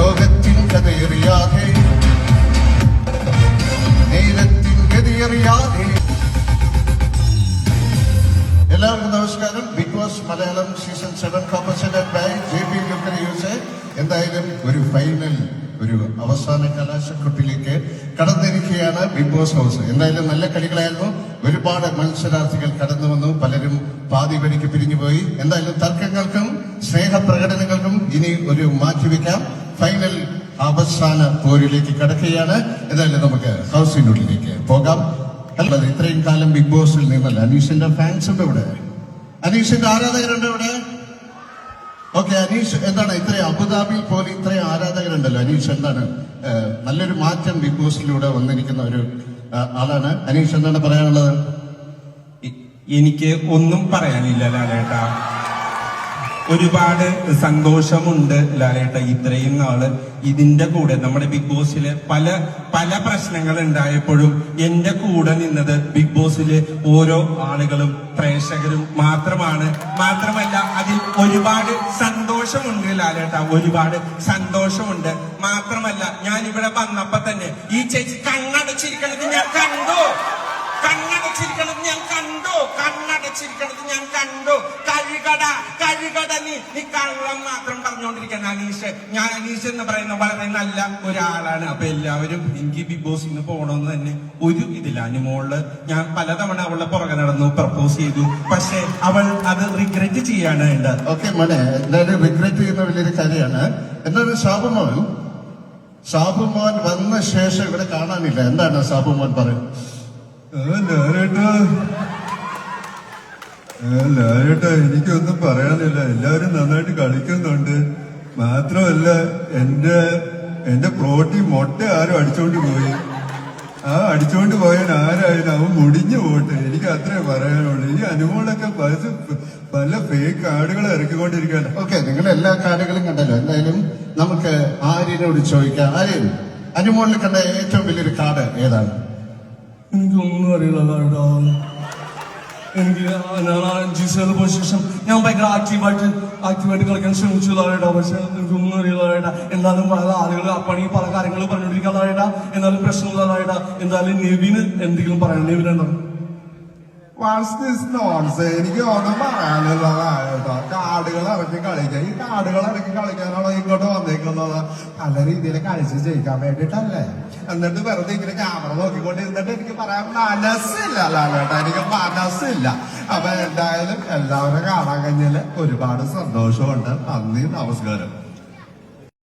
ലോകത്തിൻ കഥയറിയാതെ നേരത്തിൻ ഗതിയറിയാതെ. എല്ലാവർക്കും നമസ്കാരം. Big boss Malayalam season 7 composited by JP Lucas USA. എന്തായാലും ഒരു ഫൈനൽ, ഒരു അവസാന കലാശക്കൊട്ടിലേക്ക് കടന്നിരിക്കുകയാണ് ബിഗ് ബോസ് ഹൗസ്. എന്തായാലും നല്ല കളികളായിരുന്നു. ഒരുപാട് മത്സരാർത്ഥികൾ കടന്നു വന്നു. പലരും പാതി വഴിക്ക് പിരിഞ്ഞുപോയി. എന്തായാലും തർക്കങ്ങൾക്കും സ്നേഹപ്രകടനങ്ങൾക്കും ഇനി ഒരു മാറ്റിവെക്കാം. ഫൈനൽ അവസാന പോരിലേക്ക് കടക്കുകയാണ്. എന്തായാലും നമുക്ക് ഹൗസിനുള്ളിലേക്ക് പോകാം. അല്ലത് ഇത്രയും കാലം ബിഗ് ബോസിൽ നിന്നല്ല. അനീഷിന്റെ ഫാൻസ് ഉണ്ട് ഇവിടെ, അനീഷിന്റെ ആരാധകരുണ്ട് ഇവിടെ. ഓക്കെ, അനീഷ് എന്താണ് ഇത്രയും അബുദാബിയിൽ പോലും ഇത്രയും ആരാധകരുണ്ടല്ലോ. അനീഷ് എന്താണ് നല്ലൊരു മാറ്റം ബിഗ് ബോസിലൂടെ വന്നിരിക്കുന്ന ഒരു ആളാണ്. അനീഷ് എന്താണ് പറയാനുള്ളത്? എനിക്ക് ഒന്നും പറയാനില്ല ലാലേട്ടാ. ഒരുപാട് സന്തോഷമുണ്ട് ലാലേട്ട. ഇത്രയും നാള് ഇതിന്റെ കൂടെ നമ്മുടെ ബിഗ് ബോസില് പല പല പ്രശ്നങ്ങൾ ഉണ്ടായപ്പോഴും എന്റെ കൂടെ നിന്നത് ബിഗ് ബോസില് ഓരോ ആളുകളും പ്രേക്ഷകരും മാത്രമല്ല അതിൽ ഒരുപാട് സന്തോഷമുണ്ട് ലാലേട്ട. ഒരുപാട് സന്തോഷമുണ്ട്. മാത്രമല്ല ഞാൻ ഇവിടെ വന്നപ്പോ തന്നെ ഈ ചേച്ചി കണ്ണടച്ചിരിക്കണത് ഞാൻ കണ്ടു. കഴുകട നീ കള്ളം മാത്രം പറഞ്ഞുകൊണ്ടിരിക്കണം അനീഷ്. ഞാൻ അനീഷ് എന്ന് പറയുന്ന വളരെ നല്ല ഒരാളാണ്. അപ്പൊ എല്ലാവരും എനിക്ക് ബിഗ് ബോസിൽ നിന്ന് പോകണമെന്ന് തന്നെ ഒരു ഇതില്ല. അനുമോള് ഞാൻ പലതവണ അവളുടെ പുറകെ നടന്നു, പ്രപ്പോസ് ചെയ്തു. പക്ഷെ അവൾ അത് റിഗ്രറ്റ് ചെയ്യാണ് വേണ്ടത്. ഓക്കെ മോനെ, എന്തായാലും റിഗ്രറ്റ് ചെയ്യുന്ന വലിയൊരു കാര്യമാണ്. എന്താണ് സാബുമോൻ വന്ന ശേഷം ഇവിടെ കാണാനില്ല. എന്താണ് സാബുമോൻ പറയുന്നത്? ലാലേട്ടാ, എനിക്കൊന്നും പറയാനില്ല. എല്ലാവരും നന്നായിട്ട് കളിക്കുന്നുണ്ട്. മാത്രമല്ല എന്റെ പ്രോട്ടീൻ മുട്ട ആരും അടിച്ചോണ്ട് പോയി. ആ അടിച്ചോണ്ട് പോയാൽ ആരായാലും അവൻ മുടിഞ്ഞു പോട്ടെ. എനിക്ക് അത്രേ പറയാനുള്ളൂ. ഈ അനുമോളൊക്കെ പല ഫേക്ക് കാർഡുകൾ ഇറക്കിക്കൊണ്ടിരിക്കുകയാണ്. ഓക്കെ, നിങ്ങൾ എല്ലാ കാർഡുകളും കണ്ടല്ലോ. എന്തായാലും നമുക്ക് ആര്യനോട് ചോദിക്കാം. ആര്യൻ, അനുമോളിൽ കണ്ട ഏറ്റവും വലിയൊരു കാർഡ് ഏതാണ്? എനിക്കൊന്നും അറിയില്ല. എനിക്ക് ഞാൻ 5 സീസണിൽ പോയ ശേഷം ഞാൻ ഭയങ്കര ആക്റ്റീവായിട്ട് കളിക്കാൻ ശ്രമിച്ചു ലാലേട്ടാ. പക്ഷെ എനിക്കൊന്നും അറിയില്ല ലാലേട്ടാ. എന്നാലും പല ആളുകൾ അപ്പണി പല കാര്യങ്ങൾ പറഞ്ഞുകൊണ്ടിരിക്കാൻ ലാലേട്ടാ. എന്നാലും പ്രശ്നമില്ല ലാലേട്ടാ. എന്തായാലും നെവിന് എന്തെങ്കിലും പറയണം. നെവിനുണ്ടോ? എനിക്ക് ഒന്നും പറയാനില്ല ലാലേട്ടാ. കാർഡുകൾ ഇറക്കി കളിക്കാൻ, ഈ കാർഡുകൾ ഇറക്കി കളിക്കാനാണോ ഇങ്ങോട്ട് വന്നേക്കുന്നത്? പല രീതിയിൽ കളിച്ച് ജയിക്കാൻ വേണ്ടിട്ടല്ലേ? എന്നിട്ട് വെറുതെ ഇങ്ങനെ ക്യാമറ നോക്കിക്കൊണ്ടിരുന്നിട്ട് എനിക്ക് പറയാൻ മനസ്സില്ല ലാലേട്ടാ. എനിക്ക് മനസ്സില്ല. അപ്പൊ എന്തായാലും എല്ലാവരും കാണാൻ കഴിഞ്ഞാല് ഒരുപാട് സന്തോഷമുണ്ട്. നന്ദി, നമസ്കാരം.